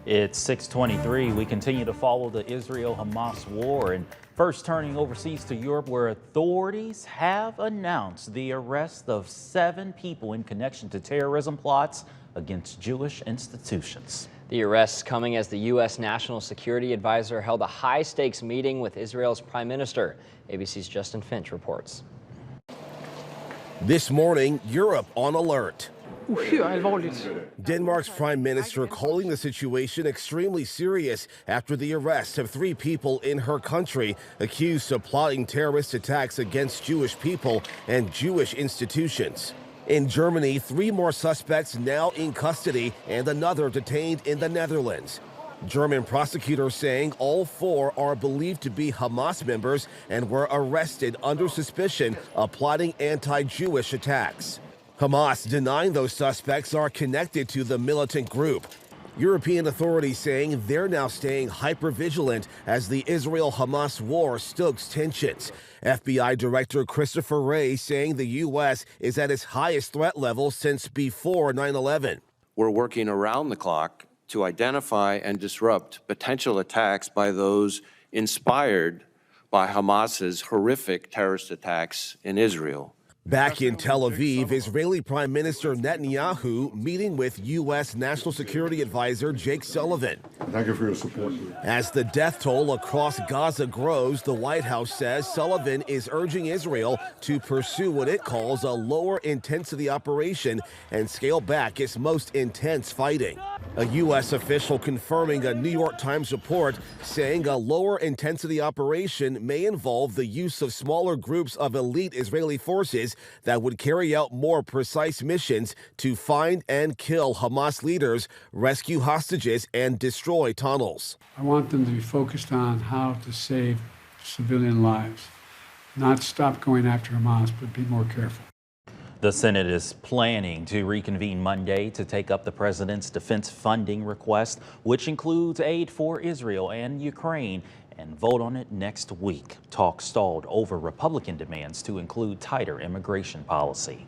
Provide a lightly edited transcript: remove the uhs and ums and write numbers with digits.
It's 6:23. We continue to follow the Israel-Hamas war and first turning overseas to Europe, where authorities have announced the arrest of 7 people in connection to terrorism plots against Jewish institutions. The arrests coming as the U.S. National Security Advisor held a high-stakes meeting with Israel's Prime Minister. ABC's Justin Finch reports. This morning, Europe on alert. Denmark's prime minister calling the situation extremely serious after the arrest of 3 people in her country accused of plotting terrorist attacks against Jewish people and Jewish institutions. In Germany, 3 more suspects now in custody and another detained in the Netherlands. German prosecutors saying all 4 are believed to be Hamas members and were arrested under suspicion of plotting anti-Jewish attacks. Hamas denying those suspects are connected to the militant group. European authorities saying they're now staying hyper-vigilant as the Israel-Hamas war stokes tensions. FBI Director Christopher Wray saying the U.S. is at its highest threat level since before 9/11. We're working around the clock to identify and disrupt potential attacks by those inspired by Hamas's horrific terrorist attacks in Israel. Back in Tel Aviv, Israeli Prime Minister Netanyahu meeting with U.S. National Security Advisor Jake Sullivan. Thank you for your support. As the death toll across Gaza grows, the White House says Sullivan is urging Israel to pursue what it calls a lower intensity operation and scale back its most intense fighting. A U.S. official confirming a New York Times report saying a lower intensity operation may involve the use of smaller groups of elite Israeli forces that would carry out more precise missions to find and kill Hamas leaders, rescue hostages, and destroy tunnels. I want them to be focused on how to save civilian lives, not stop going after Hamas, but be more careful. The Senate is planning to reconvene Monday to take up the president's defense funding request, which includes aid for Israel and Ukraine, and vote on it next week. Talk stalled over Republican demands to include tighter immigration policy.